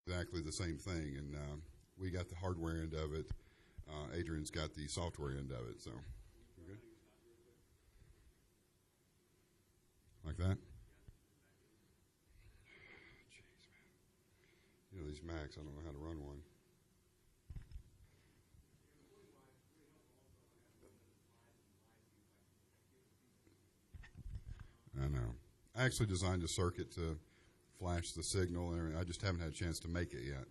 exactly the same thing, and we got the hardware end of it. Adrian's got the software end of it, so. Okay. Like that? Jeez, man. You know, these Macs, I don't know how to run one. I know. I actually designed a circuit to flash the signal, and I just haven't had a chance to make it yet.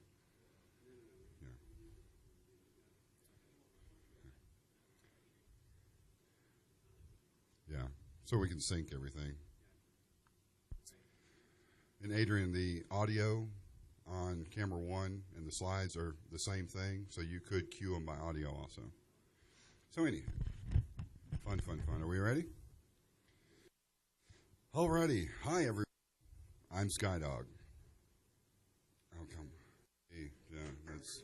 Yeah. So we can sync everything. And Adrian, the audio on camera 1 and the slides are the same thing, so you could cue them by audio also. So anyway, fun. Are we ready? Alrighty. Hi, everyone. I'm SkyDog. Oh, come. Hey, yeah, that's.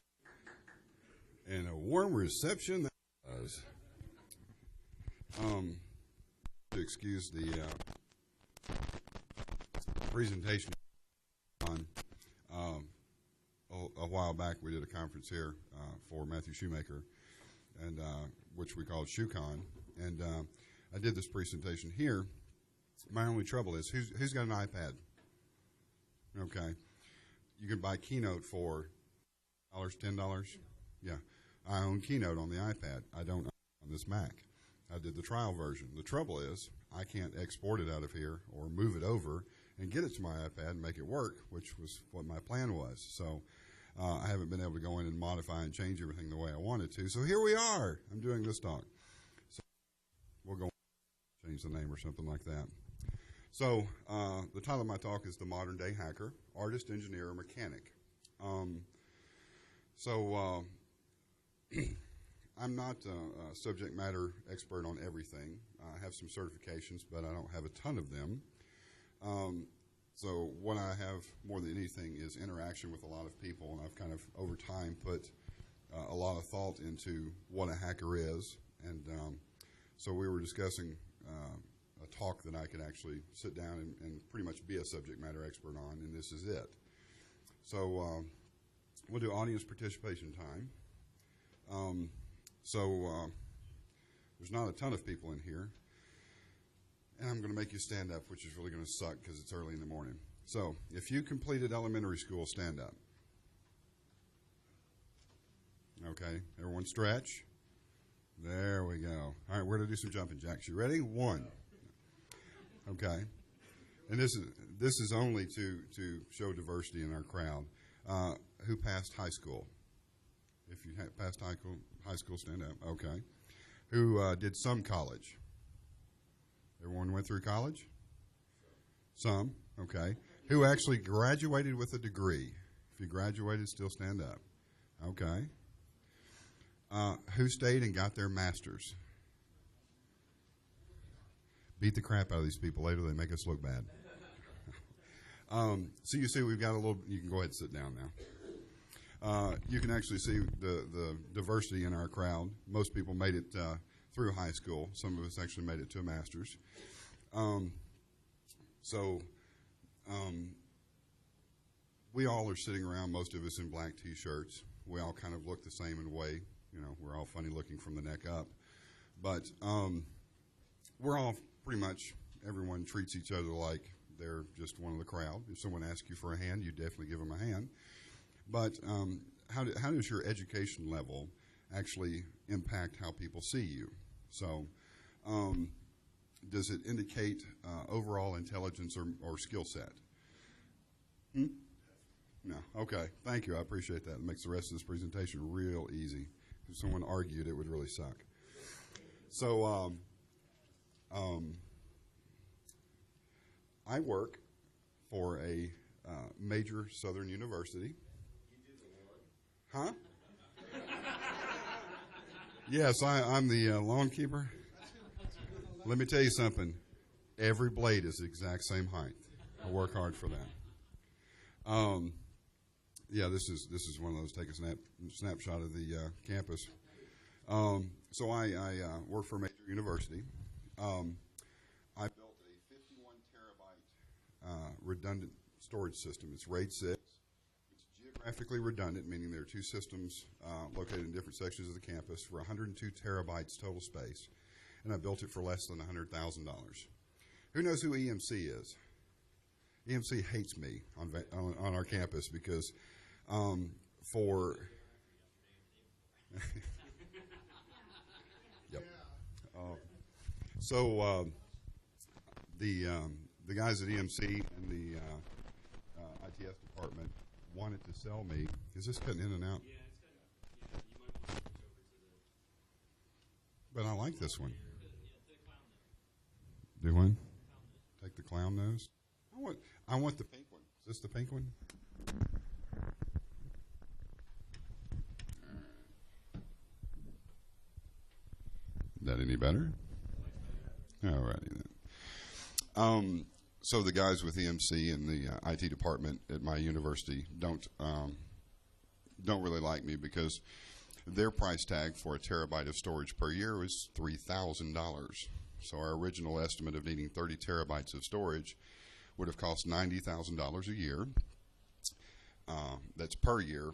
And a warm reception that was. To excuse the presentation on a while back, we did a conference here for Matthew Shoemaker, and which we called ShoeCon, and I did this presentation here. My only trouble is, who's got an iPad? Okay. You can buy Keynote for $10. Yeah. I own Keynote on the iPad. I don't own on this Mac. I did the trial version. The trouble is, I can't export it out of here or move it over and get it to my iPad and make it work, which was what my plan was. So I haven't been able to go in and modify and change everything the way I wanted to. So here we are. I'm doing this talk. So we'll go change the name or something like that. So the title of my talk is The Modern Day Hacker, Artist, Engineer, or Mechanic. I'm not a subject matter expert on everything. I have some certifications, but I don't have a ton of them. So what I have more than anything is interaction with a lot of people, and I've kind of, over time, put a lot of thought into what a hacker is. And so we were discussing a talk that I could actually sit down and pretty much be a subject matter expert on, and this is it. So we'll do audience participation time. There's not a ton of people in here, and I'm going to make you stand up, which is really going to suck because it's early in the morning. So if you completed elementary school, stand up. Okay, everyone stretch. There we go. All right, we're going to do some jumping jacks. You ready? 1. Okay. And this is only to show diversity in our crowd. Who passed high school? If you passed high school, stand up. Okay. Who did some college? Everyone went through college? Some. Okay. Who actually graduated with a degree? If you graduated, still stand up. Okay. Who stayed and got their master's? Beat the crap out of these people later. They make us look bad. So you see we've got a little, you can go ahead and sit down now. You can actually see the diversity in our crowd. Most people made it through high school. Some of us actually made it to a master's. We all are sitting around, most of us in black T-shirts. We all kind of look the same in a way. You know, we're all funny looking from the neck up. But we're all pretty much, everyone treats each other like they're just one of the crowd. If someone asks you for a hand, you definitely give them a hand. But how does your education level actually impact how people see you? So does it indicate overall intelligence or skill set? No. Okay. Thank you. I appreciate that. It makes the rest of this presentation real easy. If someone argued, it would really suck. So I work for a major southern university. Huh? Yes, I'm the lawn keeper. Let me tell you something. Every blade is the exact same height. I work hard for that. Yeah, this is one of those, take a snapshot of the campus. So I work for a major university. I built a 51 terabyte redundant storage system. It's RAID 6. It's geographically geographically redundant, meaning there are two systems located in different sections of the campus for 102 terabytes total space, and I built it for less than $100,000. Who knows who EMC is? EMC hates me on our campus because for yep. So the guys at EMC and the ITS department wanted to sell me. Is this cutting in and out? Yeah, it's kind of. Yeah, you might want to switch over to the. But I like this one. The clown nose. Do one? Take the clown nose. I want the pink one. Is this the pink one? Is that any better? All righty then. So the guys with EMC and the IT department at my university don't really like me because their price tag for a terabyte of storage per year was $3,000. So our original estimate of needing 30 terabytes of storage would have cost $90,000 a year. That's per year,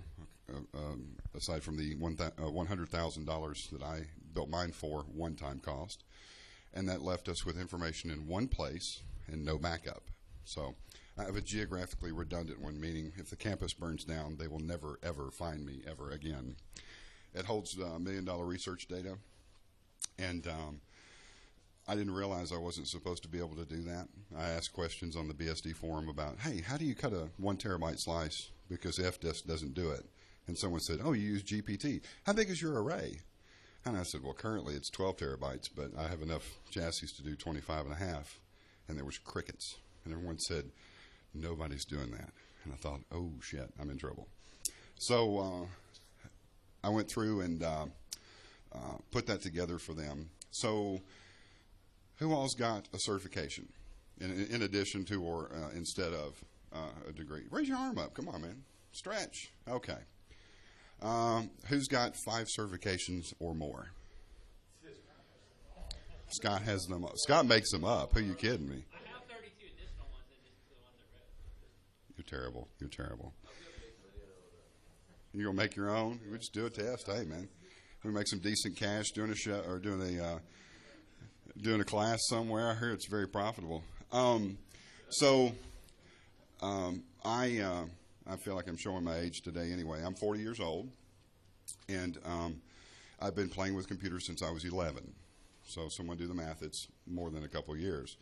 aside from the $100,000 that I built mine for one-time cost. And that left us with information in one place and no backup. So I have a geographically redundant one, meaning if the campus burns down, they will never, ever find me ever again. It holds $1 million research data, and I didn't realize I wasn't supposed to be able to do that. I asked questions on the BSD forum about, hey, how do you cut a 1 terabyte slice because FDisk doesn't do it? And someone said, oh, you use GPT. How big is your array? And I said, well, currently it's 12 terabytes, but I have enough chassis to do 25 and a half. And there was crickets. And everyone said, nobody's doing that. And I thought, oh, shit, I'm in trouble. So I went through and put that together for them. So who all's got a certification in addition to or instead of a degree? Raise your arm up. Come on, man. Stretch. Okay. Who's got 5 certifications or more? Scott has them up. Scott makes them up. Who are you kidding me? I have 32 additional ones and just the ones I read. You're terrible. You're terrible. You gonna make your own? We just do a test. Hey, man, we make some decent cash doing a show or doing a class somewhere. I hear it's very profitable. I feel like I'm showing my age today anyway. I'm 40 years old, and I've been playing with computers since I was 11. So someone do the math, it's more than a couple of years.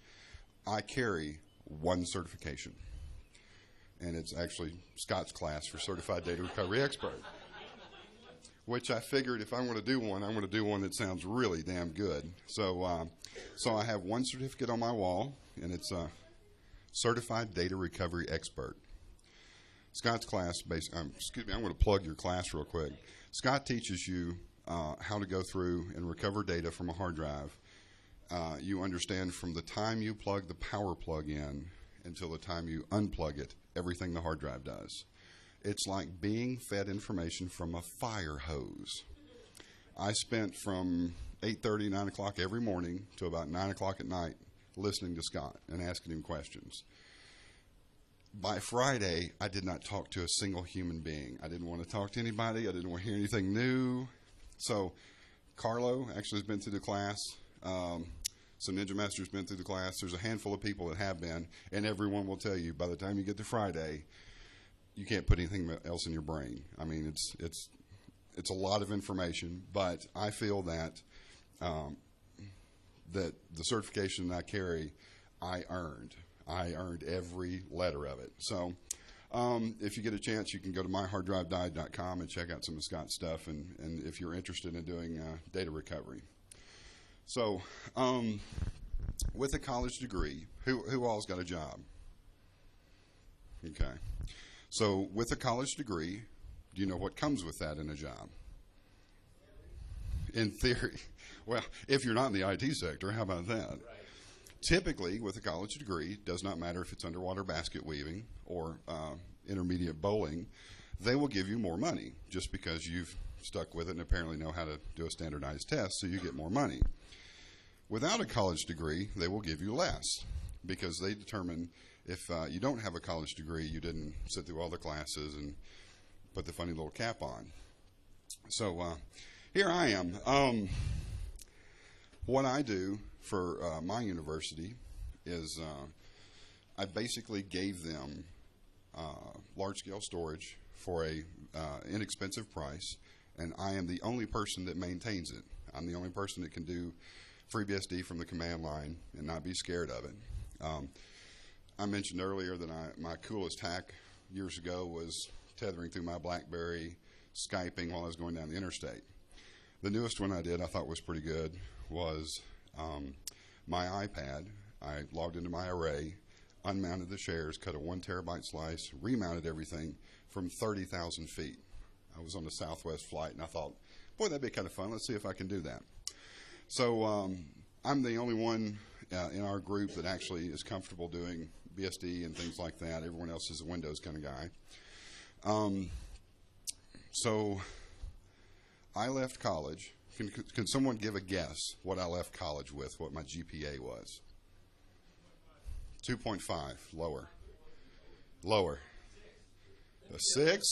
I carry 1 certification, and it's actually Scott's class for Certified Data Recovery Expert, which I figured if I'm going to do one, I'm going to do one that sounds really damn good. So I have 1 certificate on my wall, and it's Certified Data Recovery Expert. Scott's class, I'm going to plug your class real quick. Scott teaches you how to go through and recover data from a hard drive. You understand from the time you plug the power plug in until the time you unplug it, everything the hard drive does. It's like being fed information from a fire hose. I spent from 8:30, 9 o'clock every morning to about 9 o'clock at night listening to Scott and asking him questions. By Friday, I did not talk to a single human being. I didn't want to talk to anybody. I didn't want to hear anything new. So Carlo actually has been through the class. So Ninja Master's been through the class. There's a handful of people that have been, and everyone will tell you by the time you get to Friday, you can't put anything else in your brain. I mean, it's a lot of information, but I feel that that the certification that I carry, I earned. I earned every letter of it. So if you get a chance, you can go to myharddrivedied.com and check out some of Scott's stuff, and if you're interested in doing data recovery. So with a college degree, who all's got a job? Okay. So with a college degree, do you know what comes with that in a job? In theory. Well, if you're not in the IT sector, how about that? Right. Typically, with a college degree, it does not matter if it's underwater basket weaving or intermediate bowling, they will give you more money just because you've stuck with it and apparently know how to do a standardized test, so you get more money. Without a college degree, they will give you less because they determine if you don't have a college degree, you didn't sit through all the classes and put the funny little cap on. So here I am. What I do for my university is I basically gave them large-scale storage for a inexpensive price, and I am the only person that maintains it. I'm the only person that can do FreeBSD from the command line and not be scared of it. I mentioned earlier that my coolest hack years ago was tethering through my BlackBerry, Skyping while I was going down the interstate. The newest one I did I thought was pretty good was my iPad. I logged into my array, unmounted the shares, cut a 1 terabyte slice, remounted everything from 30,000 feet. I was on a Southwest flight, and I thought, boy, that'd be kind of fun. Let's see if I can do that. So I'm the only one in our group that actually is comfortable doing BSD and things like that. Everyone else is a Windows kind of guy. So I left college. Can someone give a guess what I left college with, what my GPA was? 2.5, lower. Lower. A 6?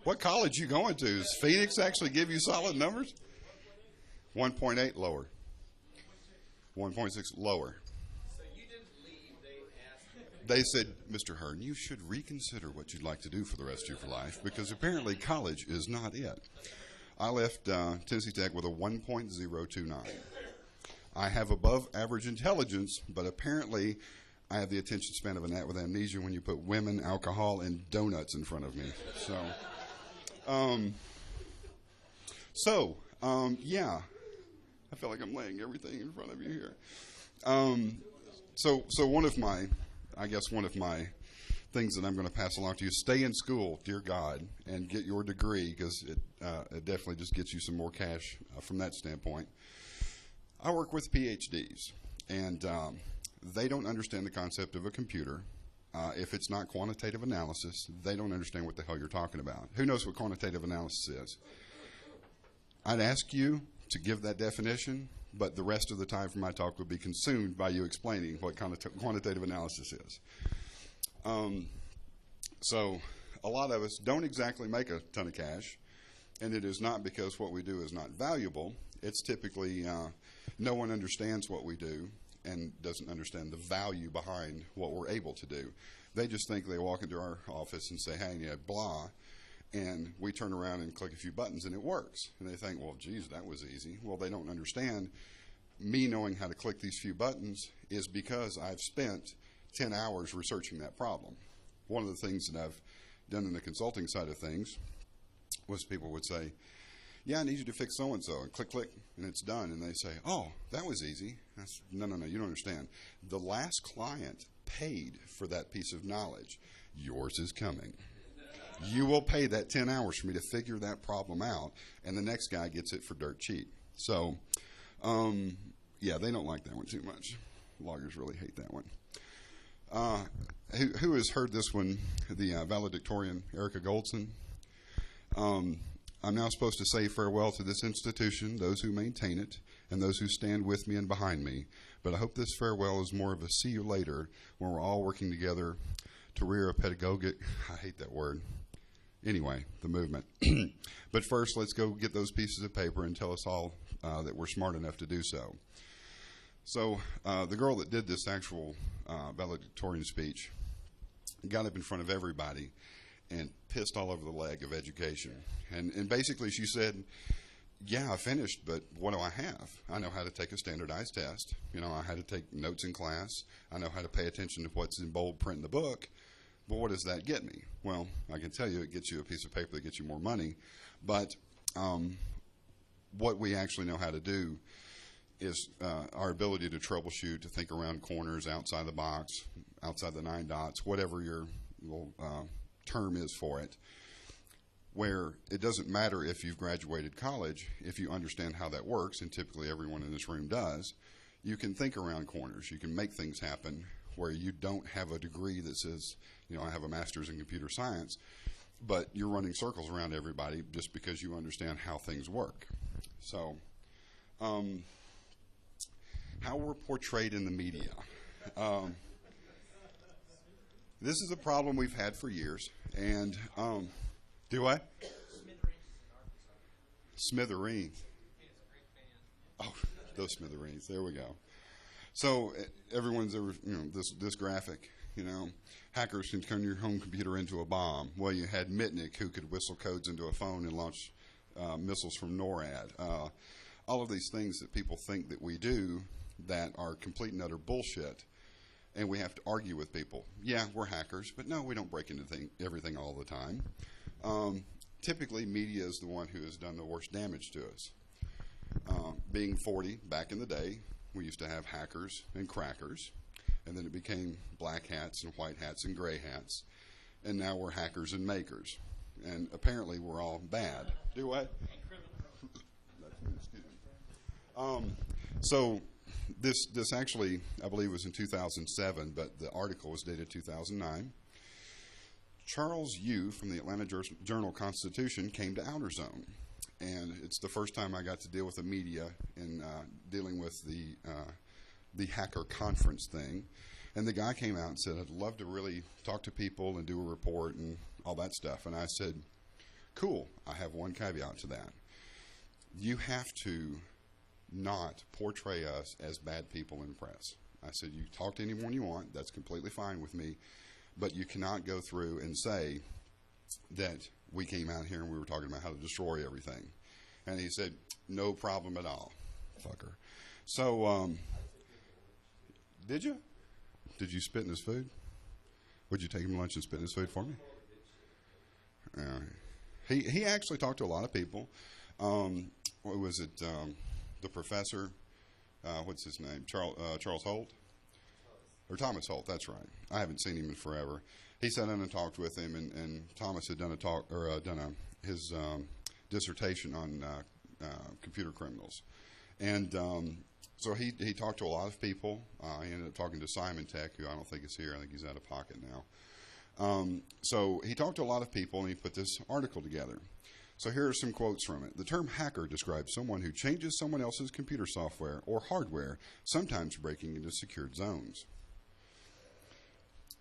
What college you going to? Does Phoenix actually give you solid numbers? 1.8, lower. 1.6, lower. So you didn't leave, they asked. They said, Mr. Hearn, you should reconsider what you'd like to do for the rest of your life, because apparently college is not it. I left Tennessee Tech with a 1.029. I have above average intelligence, but apparently I have the attention span of a gnat with amnesia when you put women, alcohol, and donuts in front of me. Yeah, I feel like I'm laying everything in front of you here. So one of my things that I'm going to pass along to you, stay in school, dear God, and get your degree, because it definitely just gets you some more cash from that standpoint. I work with PhDs, and they don't understand the concept of a computer. If it's not quantitative analysis, they don't understand what the hell you're talking about. Who knows what quantitative analysis is? I'd ask you to give that definition, but the rest of the time for my talk would be consumed by you explaining what quantitative analysis is. So a lot of us don't exactly make a ton of cash, and it is not because what we do is not valuable. It's typically no one understands what we do and doesn't understand the value behind what we're able to do. They just think they walk into our office and say, hey, yeah, blah, and we turn around and click a few buttons and it works. And they think, well, geez, that was easy. Well, they don't understand me knowing how to click these few buttons is because I've spent 10 hours researching that problem. One of the things that I've done in the consulting side of things was people would say, yeah, I need you to fix so-and-so, and click, click, and it's done. And they say, oh, that was easy. No, you don't understand. The last client paid for that piece of knowledge. Yours is coming. You will pay that 10 hours for me to figure that problem out, and the next guy gets it for dirt cheap. So, yeah, they don't like that one too much. Lawyers really hate that one. Who has heard this one, the valedictorian, Erica Goldson? I'm now supposed to say farewell to this institution, those who maintain it, and those who stand with me and behind me. But I hope this farewell is more of a see you later when we're all working together to rear a pedagogic, I hate that word. Anyway, the movement. But first, let's go get those pieces of paper and tell us all that we're smart enough to do so. So the girl that did this actual valedictorian speech got up in front of everybody and pissed all over the leg of education. And basically she said, yeah, I finished, but what do I have? I know how to take a standardized test. You know, I had to take notes in class. I know how to pay attention to what's in bold print in the book. But what does that get me? Well, I can tell you it gets you a piece of paper that gets you more money. But what we actually know how to do is our ability to troubleshoot, to think around corners, outside the box, outside the 9 dots, whatever your little term is for it, where it doesn't matter if you've graduated college, if you understand how that works, and typically everyone in this room does, you can think around corners. You can make things happen where you don't have a degree that says, you know, I have a master's in computer science, but you're running circles around everybody just because you understand how things work. So, how we're portrayed in the media. This is a problem we've had for years. And do what? Smithereens. Oh, those smithereens. There we go. So everyone's ever, this graphic, hackers can turn your home computer into a bomb. Well, you had Mitnick, who could whistle codes into a phone and launch missiles from NORAD. All of these things that people think that we do that are complete and utter bullshit, and we have to argue with people. Yeah, we're hackers, but no, we don't break into everything all the time. Typically, media is the one who has done the worst damage to us. Being 40, back in the day, we used to have hackers and crackers, and then it became black hats and white hats and gray hats, and now we're hackers and makers. And apparently we're all bad. Do what? So this actually, I believe, was in 2007, but the article was dated 2009. Charles Yu from the Atlanta Journal-Constitution came to Outerz0ne. And it's the first time I got to deal with the media in dealing with the hacker conference thing. And the guy came out and said, I'd love to really talk to people and do a report and all that stuff. And I said, cool, I have one caveat to that. You have to not portray us as bad people in the press. I said, you talk to anyone you want, that's completely fine with me, but you cannot go through and say that we came out here and we were talking about how to destroy everything. And he said, no problem at all, fucker. So, did you? Did you spit in his food? Would you take him to lunch and spit in his food for me? He actually talked to a lot of people. What was it? The professor, what's his name? Charles Holt? Or Thomas Holt, that's right. I haven't seen him in forever. He sat down and talked with him, and Thomas had done his dissertation on computer criminals. And so he talked to a lot of people. He ended up talking to Simon Tech, who I don't think is here. I think he's out of pocket now. So he talked to a lot of people, and he put this article together. So here are some quotes from it. The term hacker describes someone who changes someone else's computer software or hardware, sometimes breaking into secured zones.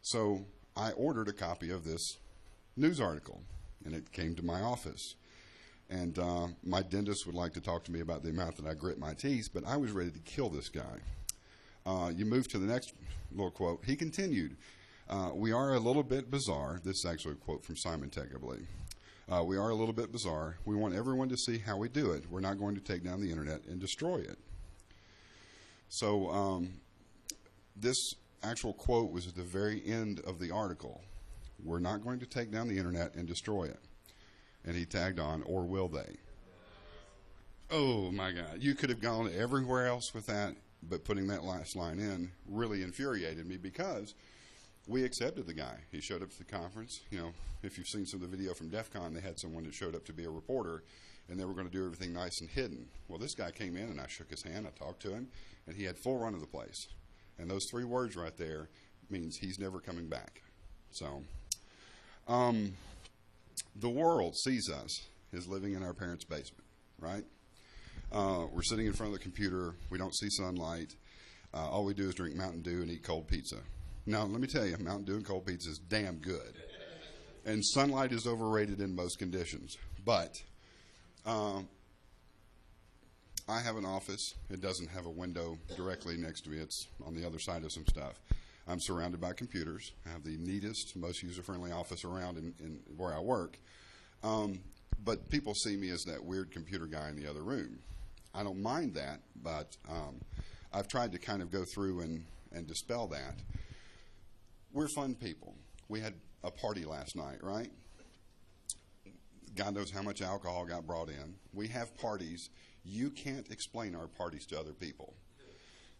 So I ordered a copy of this news article, and it came to my office. And my dentist would like to talk to me about the amount that I grit my teeth, but I was ready to kill this guy. You move to the next little quote. He continued, we are a little bit bizarre. This is actually a quote from Simon Tech, I believe. We are a little bit bizarre. We want everyone to see how we do it. We're not going to take down the internet and destroy it. So this actual quote was at the very end of the article. We're not going to take down the internet and destroy it. And he tagged on, or will they? Oh my God. You could have gone everywhere else with that, but putting that last line in really infuriated me because we accepted the guy. He showed up to the conference. If you've seen some of the video from DEF CON, they had someone that showed up to be a reporter, and they were going to do everything nice and hidden. Well, this guy came in, and I shook his hand. I talked to him, and he had full run of the place. And those 3 words right there means he's never coming back. So, the world sees us as living in our parents' basement, right? We're sitting in front of the computer. We don't see sunlight. All we do is drink Mountain Dew and eat cold pizza. Now, let me tell you, Mountain Dew and cold pizza is damn good. And sunlight is overrated in most conditions. But I have an office. It doesn't have a window directly next to me. It's on the other side of some stuff. I'm surrounded by computers. I have the neatest, most user-friendly office around in where I work. But people see me as that weird computer guy in the other room. I don't mind that, but I've tried to kind of go through and dispel that. We're fun people. We had a party last night, right? God knows how much alcohol got brought in. We have parties. You can't explain our parties to other people.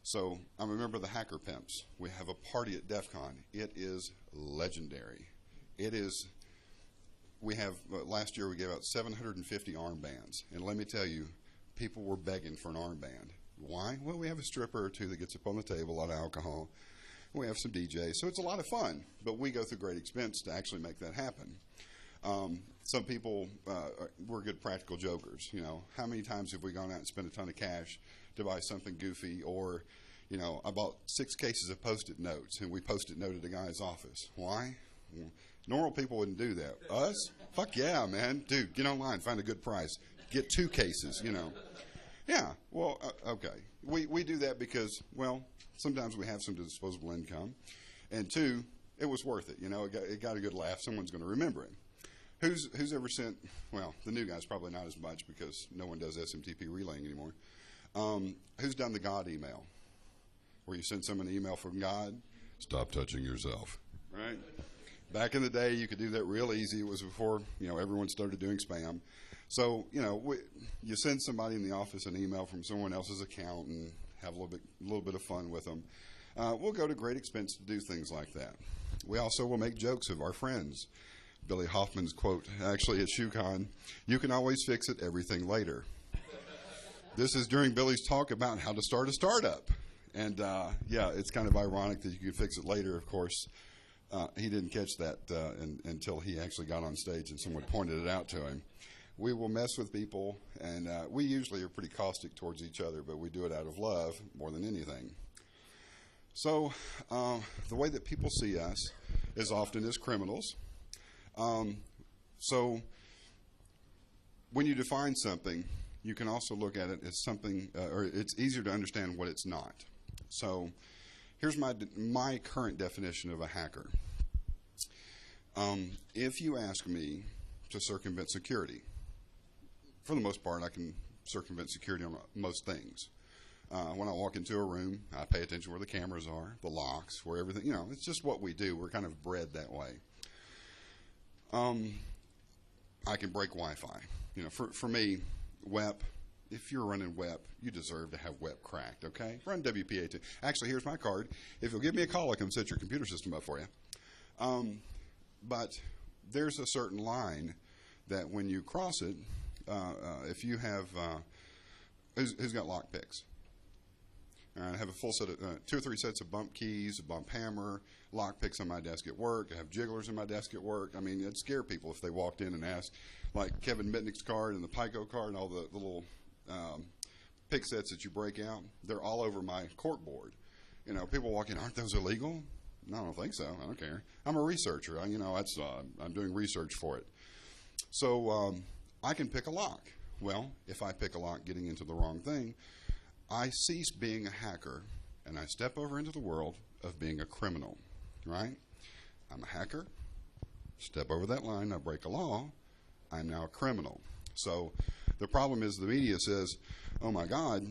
So I'm a member of the Hacker Pimps. We have a party at DEF CON. It is legendary. It is, we have, last year we gave out 750 armbands. And let me tell you, people were begging for an armband. Why? Well, we have a stripper or two that gets up on the table, a lot of alcohol. We have some DJs. So it's a lot of fun. But we go through great expense to actually make that happen. Some people, we're good practical jokers. You know, how many times have we gone out and spent a ton of cash to buy something goofy, or, I bought 6 cases of Post-it notes, and we Post-it noted a guy's office. Why? Well, normal people wouldn't do that. Us? Fuck yeah, man. Dude, get online, find a good price. Get 2 cases, Yeah, well, okay. We do that because, well, sometimes we have some disposable income. And 2, it was worth it. It got a good laugh. Someone's going to remember it. Who's ever sent, well, the new guys probably not as much because no one does SMTP relaying anymore. Who's done the God email? Where you send someone an email from God? Stop touching yourself, right? Back in the day, you could do that real easy. It was before, everyone started doing spam. So, you send somebody in the office an email from someone else's account and have a little bit of fun with them. We'll go to great expense to do things like that. We also will make jokes of our friends. Billy Hoffman's quote, actually at ShoeCon, "You can always fix it, everything later." This is during Billy's talk about how to start a startup. And, it's kind of ironic that you could fix it later, of course. He didn't catch that until he actually got on stage and someone pointed it out to him. We will mess with people, and we usually are pretty caustic towards each other, but we do it out of love more than anything. So the way that people see us is often as criminals. So when you define something, you can also look at it as something, or it's easier to understand what it's not. So here's my current definition of a hacker. If you ask me to circumvent security, for the most part, I can circumvent security on most things. When I walk into a room, I pay attention where the cameras are, the locks, where everything, it's just what we do. We're kind of bred that way. I can break Wi-Fi. For me, WEP, if you're running WEP, you deserve to have WEP cracked, okay? Run WPA2. Actually, here's my card. If you'll give me a call, I can set your computer system up for you. But there's a certain line that when you cross it, if you have, who's got lock picks? I have a full set of 2 or 3 sets of bump keys, a bump hammer, lock picks on my desk at work. I have jigglers in my desk at work. I mean, it'd scare people if they walked in and asked, like Kevin Mitnick's card and the Pico card and all the little pick sets that you break out. They're all over my cork board. People walk in, aren't those illegal? No, I don't think so. I don't care. I'm a researcher. I'm doing research for it. So I can pick a lock. Well, if I pick a lock getting into the wrong thing, I cease being a hacker, and I step over into the world of being a criminal, right? I'm a hacker, step over that line, I break a law, I'm now a criminal. So the problem is the media says, oh my God,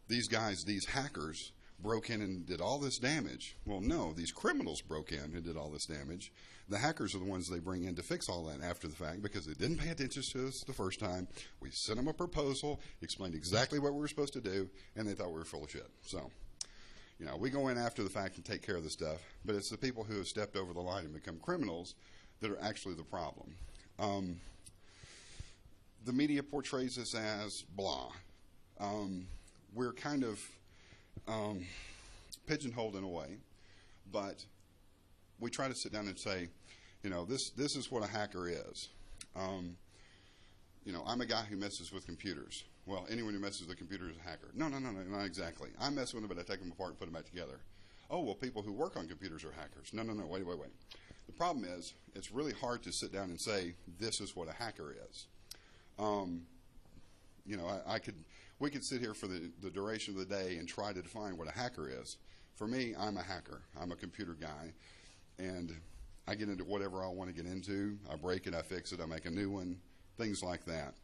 these guys, these hackers, broke in and did all this damage. Well, no, these criminals broke in and did all this damage. The hackers are the ones they bring in to fix all that after the fact because they didn't pay attention to us the first time. We sent them a proposal, explained exactly what we were supposed to do, and they thought we were full of shit. So, we go in after the fact and take care of the stuff, but it's the people who have stepped over the line and become criminals that are actually the problem. The media portrays us as blah. We're kind of pigeonholed in a way, but we try to sit down and say, this is what a hacker is. I'm a guy who messes with computers. Well, anyone who messes with a computer is a hacker. No, not exactly. I mess with them, but I take them apart and put them back together. Oh, well, people who work on computers are hackers. No, wait. The problem is, it's really hard to sit down and say, this is what a hacker is. We could sit here for the duration of the day and try to define what a hacker is. For me, I'm a hacker. I'm a computer guy, and I get into whatever I want to get into. I break it, I fix it, I make a new one, things like that.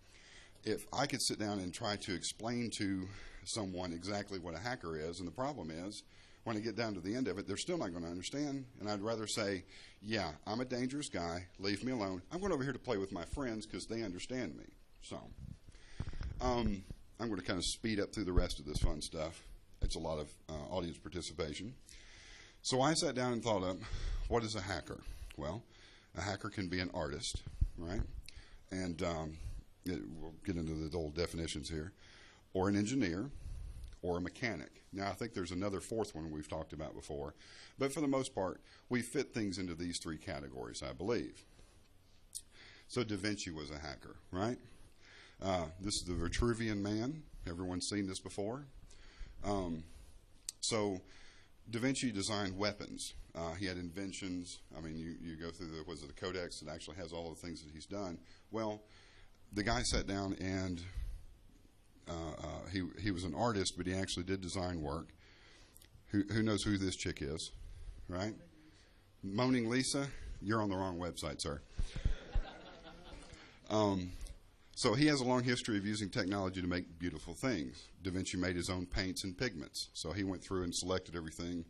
If I could sit down and try to explain to someone exactly what a hacker is, and the problem is, when I get down to the end of it, they're still not going to understand, and I'd rather say, yeah, I'm a dangerous guy, leave me alone. I'm going over here to play with my friends because they understand me. So, I'm going to kind of speed up through the rest of this fun stuff. It's a lot of audience participation. So I sat down and thought up, what is a hacker? Well, a hacker can be an artist, right? And we'll get into the old definitions here. Or an engineer, or a mechanic. Now, I think there's another fourth one we've talked about before. But for the most part, we fit things into these 3 categories, I believe. So Da Vinci was a hacker, right? This is the Vitruvian Man. Everyone's seen this before. So Da Vinci designed weapons. He had inventions. I mean, you go through the codex that actually has all the things that he's done. Well, the guy sat down and he was an artist, but he actually did design work. Who knows who this chick is, right? Moaning Lisa? You're on the wrong website, sir. So he has a long history of using technology to make beautiful things. Da Vinci made his own paints and pigments. So he went through and selected everything,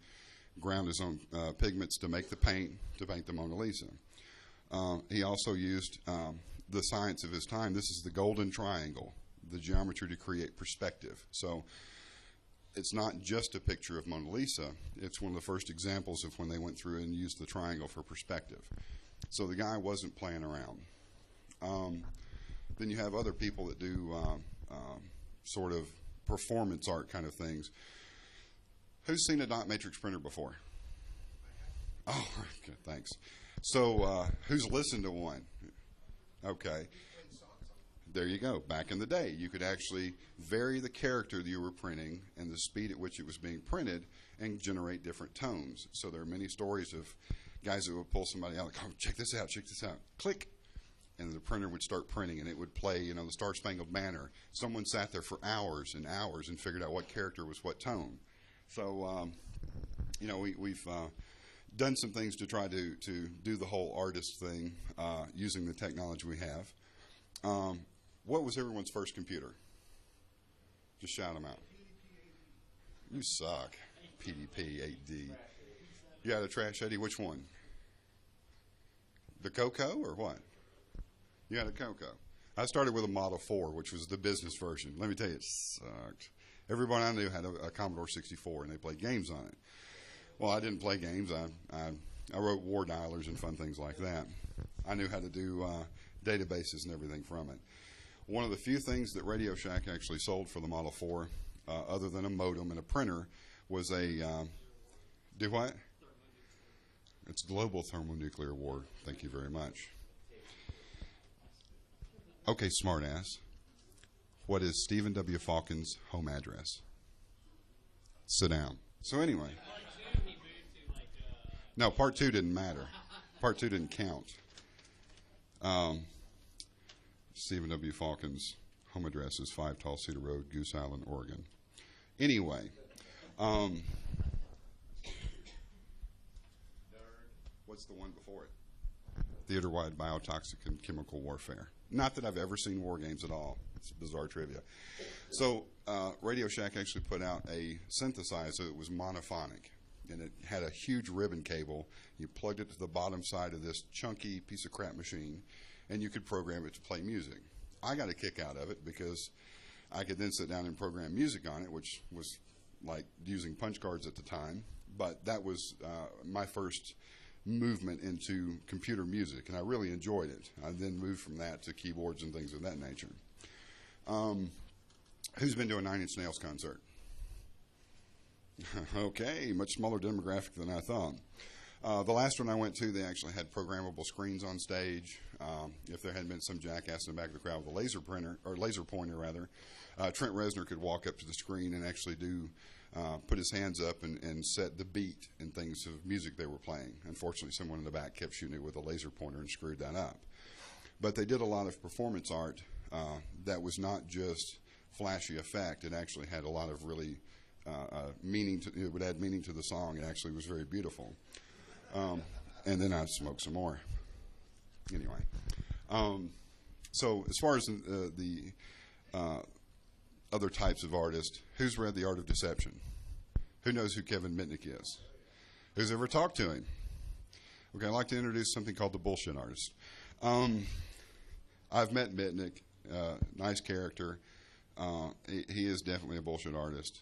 ground his own pigments to make the paint, to paint the Mona Lisa. He also used the science of his time. This is the golden triangle, the geometry to create perspective. So it's not just a picture of Mona Lisa. It's one of the first examples of when they went through and used the triangle for perspective. So the guy wasn't playing around. Then you have other people that do sort of performance art kind of things. Who's seen a dot matrix printer before? Oh, okay, thanks. So who's listened to one? Okay. There you go. Back in the day, you could actually vary the character that you were printing and the speed at which it was being printed and generate different tones. So there are many stories of guys that would pull somebody out, like, oh, check this out, click, and the printer would start printing, and it would play, you know, the Star Spangled Banner. Someone sat there for hours and hours and figured out what character was what tone. So, you know, we've done some things to try to do the whole artist thing using the technology we have. What was everyone's first computer? Just shout them out. You suck. PDP 8D. You had a Trash Eddie? Which one? The Coco or what? You had a Coco. I started with a Model 4, which was the business version. Let me tell you, it sucked. Everybody I knew had a Commodore 64, and they played games on it. Well, I didn't play games. I wrote war dialers and fun things like that. I knew how to do databases and everything from it. One of the few things that Radio Shack actually sold for the Model 4, other than a modem and a printer, was a do what? It's global thermonuclear war. Thank you very much. Okay, smartass. What is Stephen W. Falcon's home address? Sit down. So anyway. No, part 2 didn't matter. Part 2 didn't count. Stephen W. Falcon's home address is 5 Tall Cedar Road, Goose Island, Oregon. Anyway. What's the one before it? Theater-wide biotoxic and chemical warfare. Not that I've ever seen war games at all. It's bizarre trivia. So Radio Shack actually put out a synthesizer that was monophonic, and it had a huge ribbon cable. You plugged it to the bottom side of this chunky piece of crap machine, and you could program it to play music. I got a kick out of it because I could then sit down and program music on it, which was like using punch cards at the time. But that was my first movement into computer music, and I really enjoyed it. I then moved from that to keyboards and things of that nature. Who's been to a Nine Inch Nails concert? Okay, much smaller demographic than I thought. The last one I went to, they actually had programmable screens on stage. If there had been some jackass in the back of the crowd with a laser pointer rather, Trent Reznor could walk up to the screen and actually put his hands up and set the beat and things of music they were playing. Unfortunately, someone in the back kept shooting it with a laser pointer and screwed that up. But they did a lot of performance art that was not just flashy effect. It actually had a lot of really meaning. It would add meaning to the song. It actually was very beautiful. And then I smoked some more. Anyway, so as far as the other types of artists, who's read The Art of Deception? Who knows who Kevin Mitnick is? Who's ever talked to him? Okay, I'd like to introduce something called the bullshit artist. I've met Mitnick, nice character. He is definitely a bullshit artist.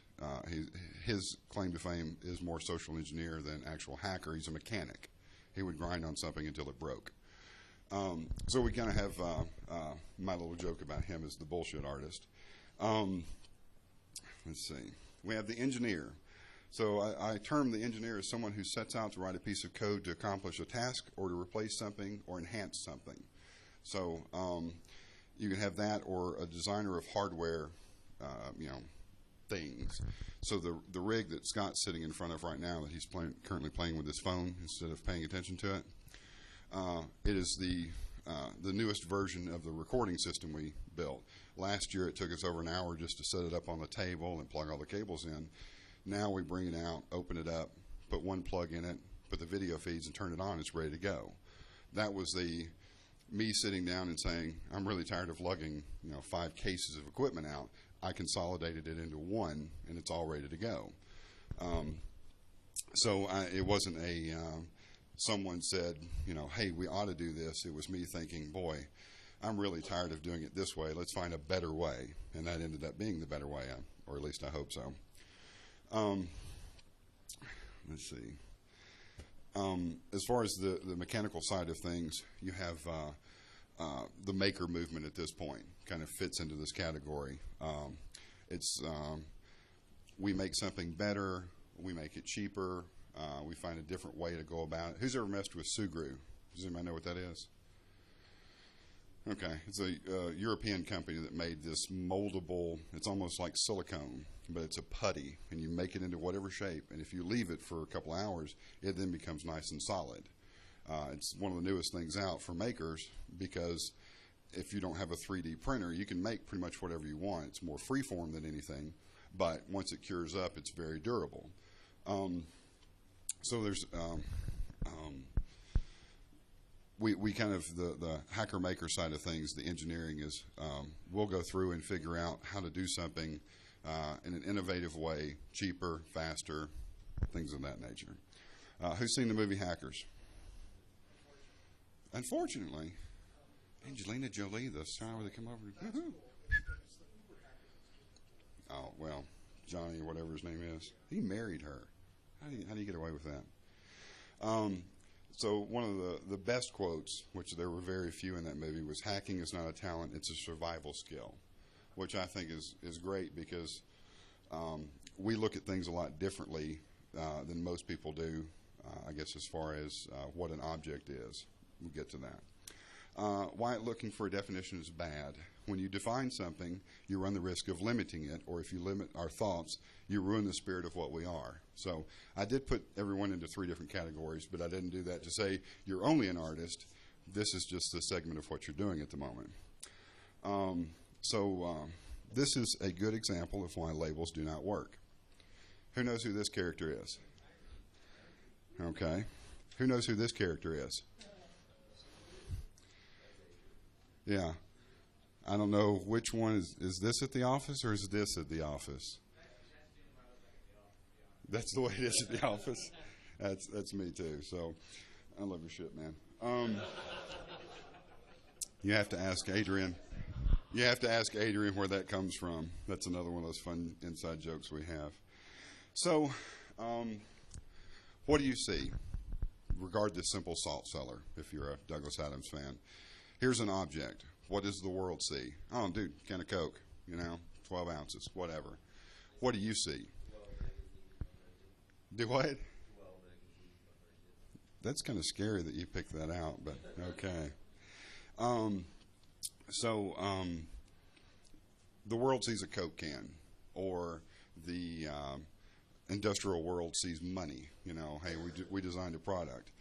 His claim to fame is more social engineer than actual hacker. He's a mechanic. He would grind on something until it broke. So we kind of have my little joke about him as the bullshit artist. Let's see. We have the engineer. So I term the engineer as someone who sets out to write a piece of code to accomplish a task or to replace something or enhance something. So you can have that, or a designer of hardware, things. So the rig that Scott's sitting in front of right now, that he's currently playing with his phone instead of paying attention to it, it is the newest version of the recording system we built. Last year it took us over an hour just to set it up on the table and plug all the cables in. Now we bring it out, open it up, put one plug in it, put the video feeds and turn it on, it's ready to go. That was me sitting down and saying, I'm really tired of lugging 5 cases of equipment out. I consolidated it into one, and it's all ready to go. It wasn't someone said, hey, we ought to do this. It was me thinking, boy, I'm really tired of doing it this way. Let's find a better way. And that ended up being the better way, or at least I hope so. Let's see. As far as the mechanical side of things, you have the maker movement at this point kind of fits into this category. We make something better, we make it cheaper, we find a different way to go about it. Who's ever messed with Sugru? Does anybody know what that is? Okay, it's a European company that made this moldable, it's almost like silicone, but it's a putty, and you make it into whatever shape, and if you leave it for a couple hours, it then becomes nice and solid. It's one of the newest things out for makers, because if you don't have a 3D printer, you can make pretty much whatever you want. It's more freeform than anything, but once it cures up, it's very durable. So there's we kind of, the hacker maker side of things, the engineering is, we'll go through and figure out how to do something in an innovative way, cheaper, faster, things of that nature. Who's seen the movie Hackers? Unfortunately, Angelina Jolie, the star where they come over. Oh, well, Johnny, whatever his name is, he married her. How do you get away with that? So one of the best quotes, which there were very few in that movie, was, hacking is not a talent, it's a survival skill, which I think is great, because we look at things a lot differently than most people do, I guess, as far as what an object is. We'll get to that. Why looking for a definition is bad. When you define something, you run the risk of limiting it, or if you limit our thoughts, you ruin the spirit of what we are. So I did put everyone into 3 different categories, but I didn't do that to say you're only an artist. This is just a segment of what you're doing at the moment. This is a good example of why labels do not work. Who knows who this character is? Okay. Who knows who this character is? Yeah. I don't know which one is this at the office, or is this at the office? That's the way it is at the office. That's me too. So I love your shit, man. You have to ask Adrian. You have to ask Adrian where that comes from. That's another one of those fun inside jokes we have. So, what do you see? Regard this simple salt cellar, if you're a Douglas Adams fan. Here's an object. What does the world see? Oh, dude, can of Coke, 12 ounces, whatever. What do you see? Do what? That's kind of scary that you picked that out, but okay. The world sees a Coke can, or the industrial world sees money. Hey, we designed a product.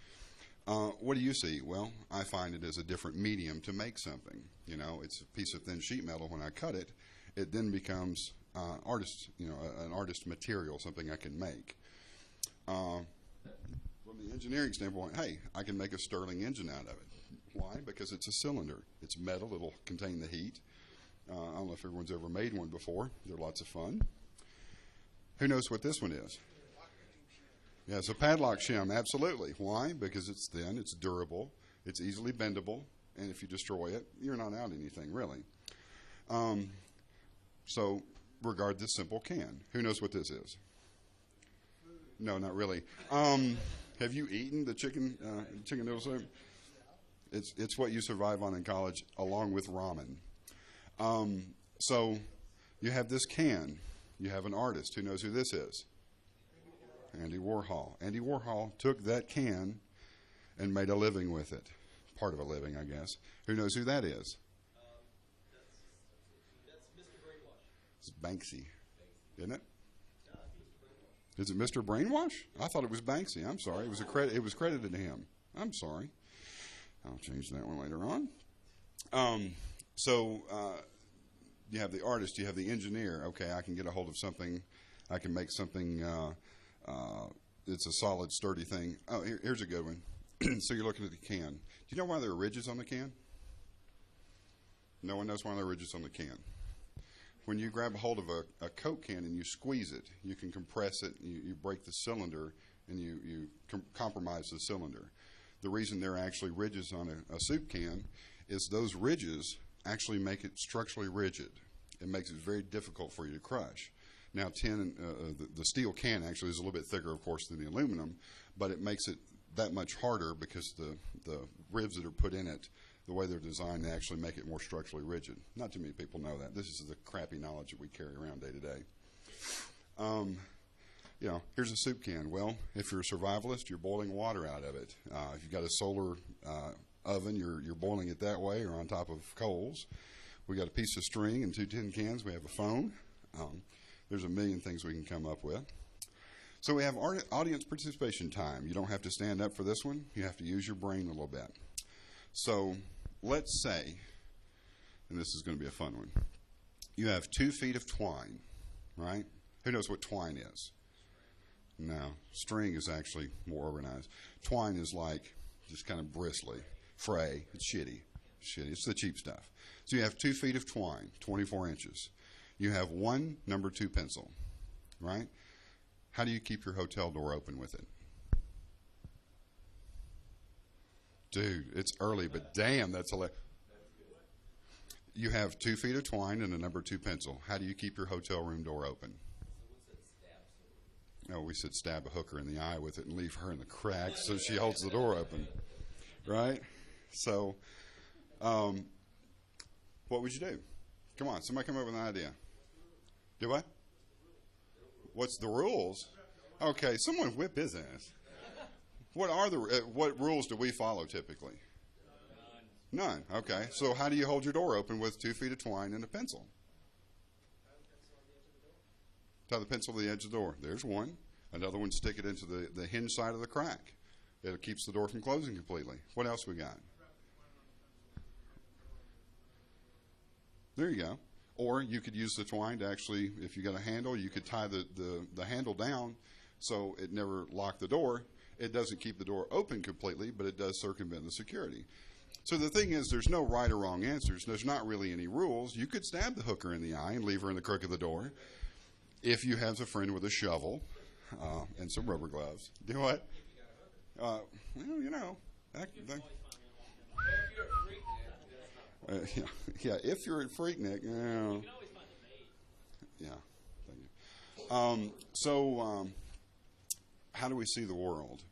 What do you see? Well, I find it as a different medium to make something. It's a piece of thin sheet metal. When I cut it, it then becomes an artist material, something I can make. From the engineering standpoint, hey, I can make a Stirling engine out of it. Why? Because it's a cylinder. It's metal. It'll contain the heat. I don't know if everyone's ever made one before. They're lots of fun. Who knows what this one is? Yeah, it's a padlock shim, absolutely. Why? Because it's thin, it's durable, it's easily bendable, and if you destroy it, you're not out anything, really. So regard this simple can. Who knows what this is? No, not really. Have you eaten the chicken noodle soup? It's what you survive on in college, along with ramen. So you have this can. You have an artist. Who knows who this is? Andy Warhol. Andy Warhol took that can and made a living with it. Part of a living, I guess. Who knows who that is? That's Mr. Brainwash. It's Banksy. isn't it? Is it Mr. Brainwash? I thought it was Banksy. I'm sorry. It was credited to him. I'm sorry. I'll change that one later on. You have the artist, you have the engineer. Okay, I can get a hold of something. I can make something. It's a solid, sturdy thing. Oh, here's a good one. So you're looking at the can. Do you know why there are ridges on the can? No one knows why there are ridges on the can. When you grab a hold of a Coke can and you squeeze it, you can compress it, you break the cylinder, and you compromise the cylinder. The reason there are actually ridges on a soup can is those ridges actually make it structurally rigid. It makes it very difficult for you to crush. Now, the steel can actually is a little bit thicker, of course, than the aluminum, but it makes it that much harder because the ribs that are put in it, the way they're designed, they actually make it more structurally rigid. Not too many people know that. This is the crappy knowledge that we carry around day to day. Here's a soup can. Well, if you're a survivalist, you're boiling water out of it. If you've got a solar oven, you're boiling it that way or on top of coals. We got a piece of string and 2 tin cans. We have a phone. There's a million things we can come up with. So we have audience participation time. You don't have to stand up for this one. You have to use your brain a little bit. So let's say, and this is going to be a fun one, you have 2 feet of twine, right? Who knows what twine is? No, string is actually more organized. Twine is like just kind of bristly, fray. It's shitty. It's the cheap stuff. So you have 2 feet of twine, 24 inches. You have 1 number 2 pencil, right? How do you keep your hotel door open with it? Dude, it's early, but damn, that's hilarious. You have 2 feet of twine and a number 2 pencil. How do you keep your hotel room door open? Oh, we said stab a hooker in the eye with it and leave her in the crack so she holds the door open, right? So, what would you do? Come on, somebody come up with an idea. Do what? What's the rules? Okay, someone whip his ass. What rules do we follow typically? None. Okay, so how do you hold your door open with 2 feet of twine and a pencil? Tie the pencil to the edge of the door. There's one. Another one, stick it into the hinge side of the crack. It keeps the door from closing completely. What else we got? There you go. Or you could use the twine to actually, if you got a handle, you could tie the handle down so it never locked the door. It doesn't keep the door open completely, but it does circumvent the security. So the thing is, there's no right or wrong answers. There's not really any rules. You could stab the hooker in the eye and leave her in the crook of the door if you have a friend with a shovel and some rubber gloves. Do what? Well, you know. If you're at Freaknik, yeah. Thank you. How do we see the world?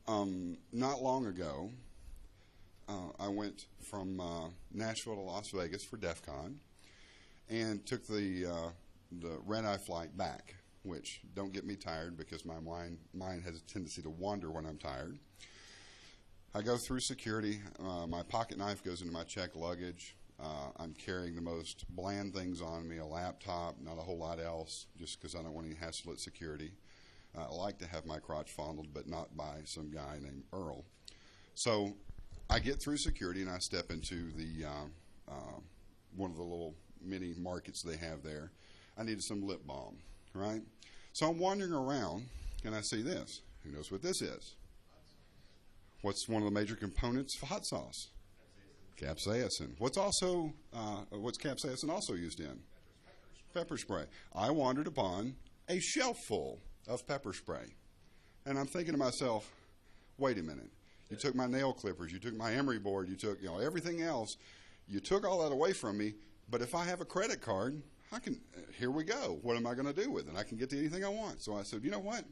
Not long ago, I went from Nashville to Las Vegas for DEF CON and took the red-eye flight back, which don't get me tired because my mind has a tendency to wander when I'm tired. I go through security. My pocket knife goes into my checked luggage. I'm carrying the most bland things on me, a laptop, not a whole lot else, just because I don't want any hassle at security. I like to have my crotch fondled, but not by some guy named Earl. So I get through security, and I step into the one of the little mini markets they have there. I needed some lip balm, right? So I'm wandering around, and I see this. Who knows what this is? What's one of the major components of hot sauce? Capsaicin. What's capsaicin also used in? Pepper spray. I wandered upon a shelf full of pepper spray. And I'm thinking to myself, wait a minute. You took my nail clippers, you took my emery board, you took everything else. You took all that away from me, but if I have a credit card, here we go. What am I going to do with it? I can get to anything I want. So I said, you know what?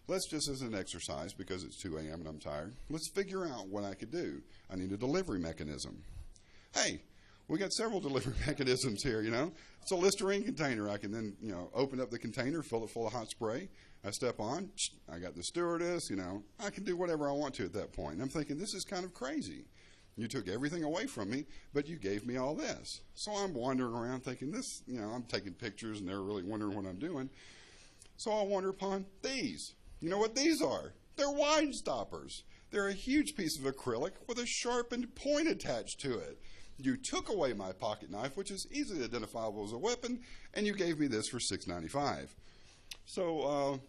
Let's just as an exercise, because it's 2 a.m. and I'm tired, let's figure out what I could do. I need a delivery mechanism. Hey, we got several delivery mechanisms here, It's a Listerine container. I can then, open up the container, fill it full of hot spray. I step on. I got the stewardess, I can do whatever I want to at that point. And I'm thinking, this is kind of crazy. You took everything away from me, but you gave me all this. So I'm wandering around thinking this, I'm taking pictures and they're really wondering what I'm doing. So I wander upon these. You know what these are? They're wine stoppers. They're a huge piece of acrylic with a sharpened point attached to it. You took away my pocket knife, which is easily identifiable as a weapon, and you gave me this for $6.95. So,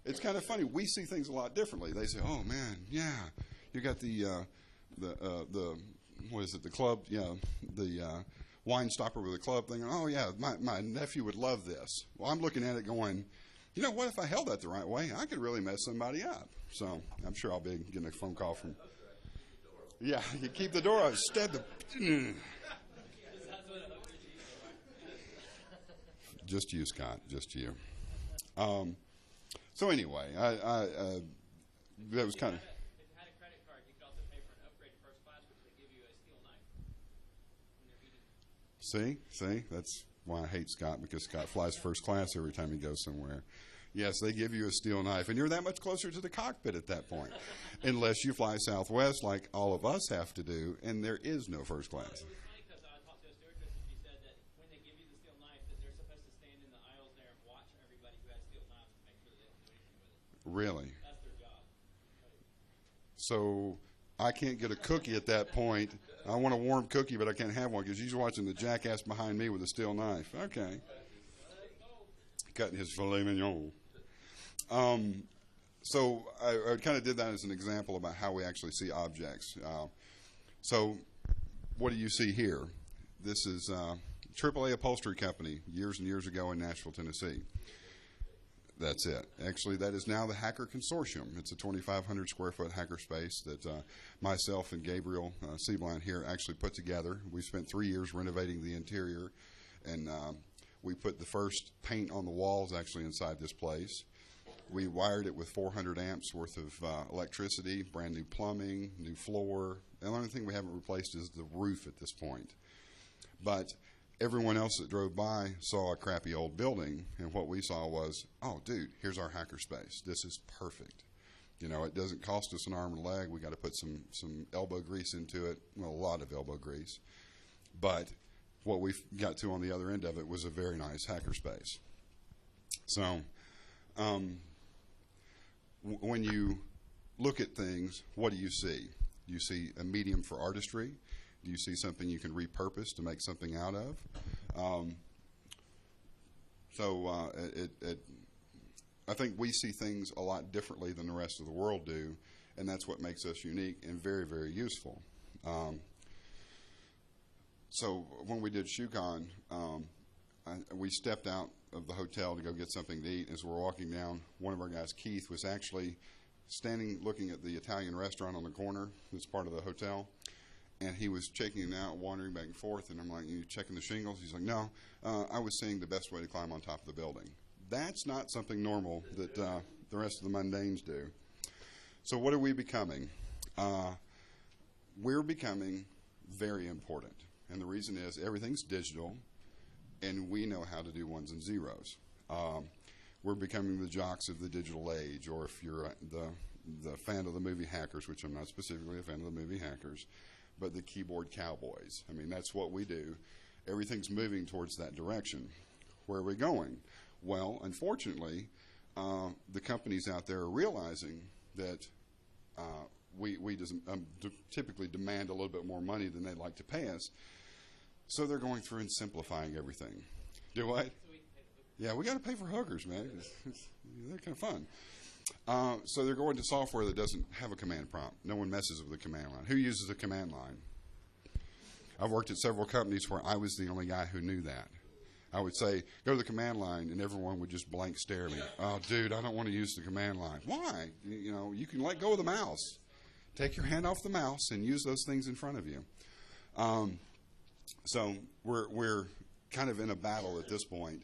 it's kind of funny. We see things a lot differently. They say, "Oh man, yeah, you got the what is it? The club, the wine stopper with a club thing. Oh yeah, my nephew would love this." Well, I'm looking at it going, you know what? If I held that the right way, I could really mess somebody up. So I'm sure I'll be getting a phone call from. Yeah, you keep the door out. Stab the. Just you, Scott. Just you. So anyway, that was kind of. If you had a credit card, you could also pay for an upgrade to first class, which they give you a steel knife when they're eating. See, that's why I hate Scott, because Scott flies first class every time he goes somewhere. Yes, they give you a steel knife, and you're that much closer to the cockpit at that point, unless you fly Southwest like all of us have to do, and there is no first class. It was funny because I talked to a stewardess, and she said that when they give you the steel knife, that they're supposed to stand in the aisles there and watch everybody who has steel knives to make sure they don't do anything with it. Really? That's their job. So I can't get a cookie at that point. I want a warm cookie, but I can't have one because she's watching the jackass behind me with a steel knife. Okay. Cutting his filet mignon. So I kind of did that as an example about how we actually see objects. So what do you see here? This is AAA Upholstery Company years and years ago in Nashville, Tennessee. That's it. Actually, that is now the Hacker Consortium. It's a 2,500 square foot hacker space that myself and Gabriel Seablind here actually put together. We spent 3 years renovating the interior, and we put the first paint on the walls actually inside this place. We wired it with 400 amps worth of electricity, brand new plumbing, new floor. The only thing we haven't replaced is the roof at this point. But everyone else that drove by saw a crappy old building, and what we saw was, oh, dude, here's our hacker space. This is perfect. It doesn't cost us an arm and a leg. We got to put some elbow grease into it, well, a lot of elbow grease. But what we got to on the other end of it was a very nice hacker space. So when you look at things, what do you see? Do you see a medium for artistry? Do you see something you can repurpose to make something out of? I think we see things a lot differently than the rest of the world do, and that's what makes us unique and very, very useful. So when we did ShoeCon, we stepped out of the hotel to go get something to eat. As we're walking down, one of our guys, Keith, was actually standing looking at the Italian restaurant on the corner that's part of the hotel. And he was checking it out, wandering back and forth, and I'm like, you checking the shingles? He's like, no, I was seeing the best way to climb on top of the building. That's not something normal that the rest of the mundanes do. So what are we becoming? We're becoming very important. And the reason is everything's digital, and we know how to do ones and zeros. We're becoming the jocks of the digital age, or if you're the fan of the movie Hackers, which I'm not specifically a fan of the movie Hackers, but the keyboard cowboys. I mean, that's what we do. Everything's moving towards that direction. Where are we going? Well, unfortunately, the companies out there are realizing that we typically demand a little bit more money than they'd like to pay us. So they're going through and simplifying everything. Do what? Yeah, we got to pay for hookers, man. They're kind of fun. So they're going to software that doesn't have a command prompt. No one messes with the command line. Who uses a command line? I've worked at several companies where I was the only guy who knew that. I would say, go to the command line, and everyone would just blank stare at me. Oh, dude, I don't want to use the command line. Why? You can let go of the mouse. Take your hand off the mouse and use those things in front of you. So we're kind of in a battle at this point,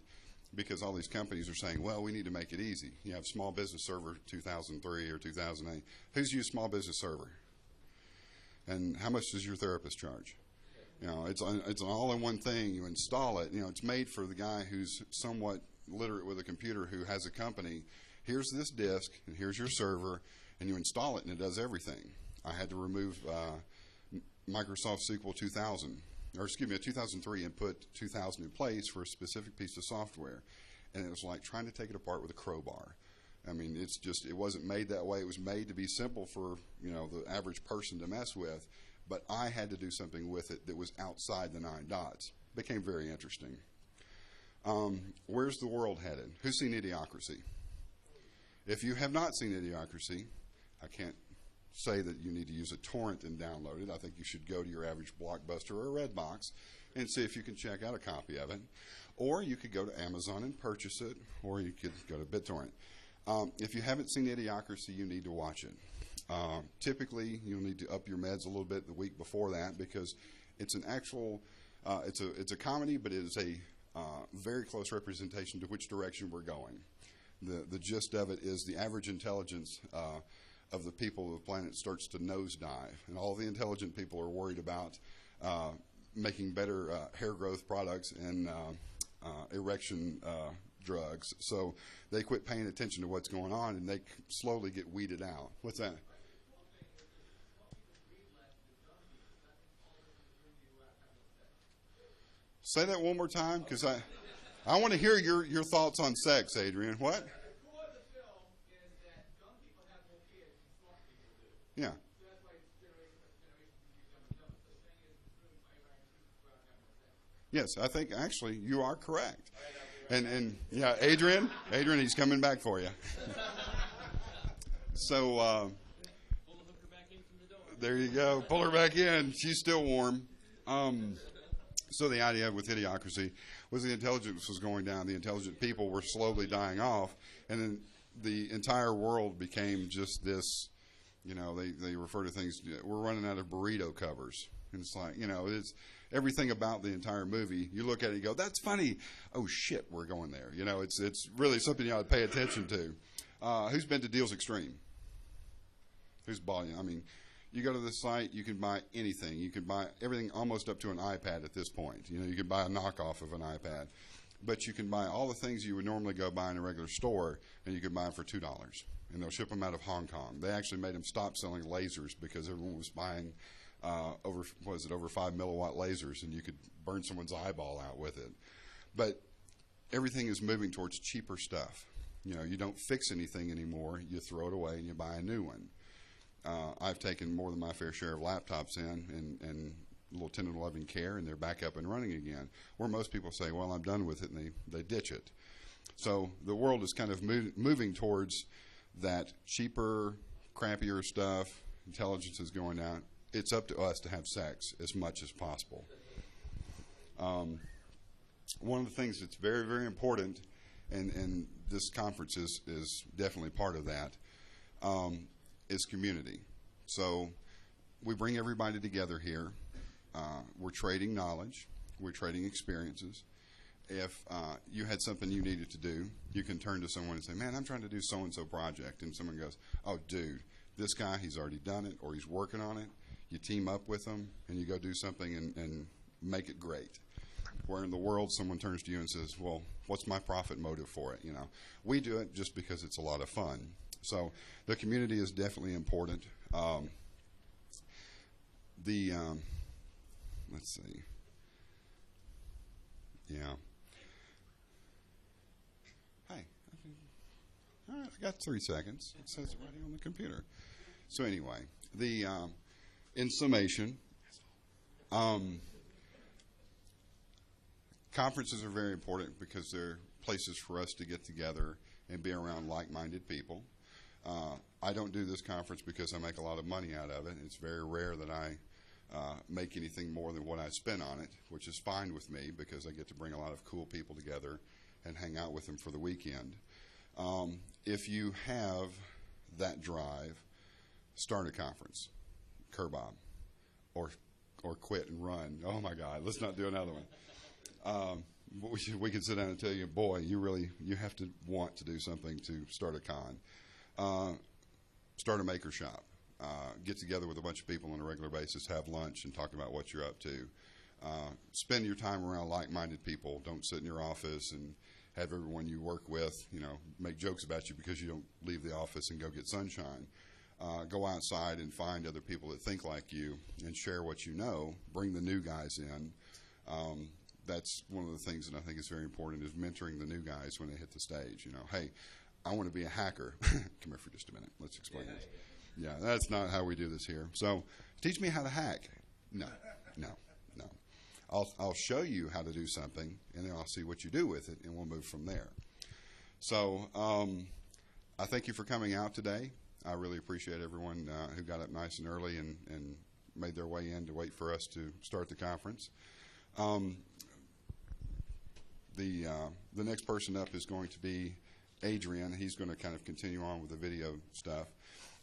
because all these companies are saying, well, we need to make it easy. You have Small Business Server 2003 or 2008. Who's used Small Business Server? And how much does your therapist charge? It's an all-in-one thing. You install it. It's made for the guy who's somewhat literate with a computer who has a company. Here's this disk, and here's your server, and you install it, and it does everything. I had to remove Microsoft SQL 2000, or excuse me, 2003, and put 2000 in place for a specific piece of software. And it was like trying to take it apart with a crowbar. I mean, it's just, it wasn't made that way. It was made to be simple for, you know, the average person to mess with. But I had to do something with it that was outside the 9 dots. Became very interesting. Where's the world headed? Who's seen Idiocracy? If you have not seen Idiocracy, I can't say that you need to use a torrent and download it. I think you should go to your average Blockbuster or Redbox and see if you can check out a copy of it. Or you could go to Amazon and purchase it, or you could go to BitTorrent. If you haven't seen Idiocracy, you need to watch it. Typically, you'll need to up your meds a little bit the week before that, because it's an actual, it's a comedy, but it is a very close representation to which direction we're going. The gist of it is the average intelligence of the people of the planet starts to nosedive, and all the intelligent people are worried about making better hair growth products and erection drugs. So they quit paying attention to what's going on, and they slowly get weeded out. What's that? Say that one more time, because I want to hear your thoughts on sex, Adrian. What? The core of the film is that dumb people have more kids than smart people do. Yeah. So that's why it's generation after generation you dumb and dumb. So the thing is, it's really funny when people have more sex. Yes, I think actually you are correct. And yeah, Adrian, he's coming back for you. So Pull the hooker back in from the door. there you go. Pull her back in. She's still warm. So the idea with Idiocracy was the intelligence was going down. The intelligent people were slowly dying off. And then the entire world became just this, you know, they refer to things, we're running out of burrito covers. And it's like, you know, it's everything about the entire movie. You look at it and go, that's funny. Oh, shit, we're going there. You know, it's really something you ought to pay attention to. Who's been to Deals Extreme? Who's bought it? I mean, you go to the site, you can buy anything. You can buy everything almost up to an iPad at this point. You know, you can buy a knockoff of an iPad. But you can buy all the things you would normally go buy in a regular store, and you can buy them for $2. And they'll ship them out of Hong Kong. They actually made them stop selling lasers because everyone was buying over 5 milliwatt lasers, and you could burn someone's eyeball out with it. But everything is moving towards cheaper stuff. You know, you don't fix anything anymore. You throw it away and you buy a new one. I've taken more than my fair share of laptops in and a little tender loving care, and they're back up and running again. Where most people say, well, I'm done with it, and they ditch it. So the world is kind of moving towards that cheaper, crappier stuff. Intelligence is going down. It's up to us to have sex as much as possible. One of the things that's very, very important, and this conference is definitely part of that, is community. So we bring everybody together here. We're trading knowledge. We're trading experiences. If you had something you needed to do, you can turn to someone and say, man, I'm trying to do so-and-so project. And someone goes, oh, dude, this guy, he's already done it, or he's working on it. You team up with them, and you go do something and make it great. Where in the world, someone turns to you and says, well, what's my profit motive for it? You know, we do it just because it's a lot of fun. So the community is definitely important. Let's see. Yeah. Hey. All right, I got 3 seconds. It says it right here on the computer. So anyway, in summation, conferences are very important because they're places for us to get together and be around like-minded people. I don't do this conference because I make a lot of money out of it. It's very rare that I make anything more than what I spend on it, which is fine with me because I get to bring a lot of cool people together and hang out with them for the weekend. If you have that drive, start a conference, Kerbob, or quit and run. Oh my God, let's not do another one. We can sit down and tell you, boy, you have to want to do something to start a con. Start a maker shop. Get together with a bunch of people on a regular basis, have lunch, and talk about what you're up to. Spend your time around like-minded people. Don't sit in your office and have everyone you work with, you know, make jokes about you because you don't leave the office and go get sunshine. Go outside and find other people that think like you and share what you know. Bring the new guys in. That's one of the things that I think is very important, is mentoring the new guys when they hit the stage. You know, hey, I want to be a hacker. Come here for just a minute. Let's explain this. Yeah, that's not how we do this here. So teach me how to hack. No. I'll show you how to do something, and then I'll see what you do with it, and we'll move from there. So I thank you for coming out today. I really appreciate everyone who got up nice and early and made their way in to wait for us to start the conference. The next person up is going to be Adrian. He's going to kind of continue on with the video stuff.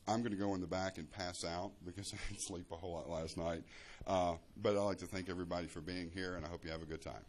I'm going to go in the back and pass out because I didn't sleep a whole lot last night. But I'd like to thank everybody for being here, and I hope you have a good time.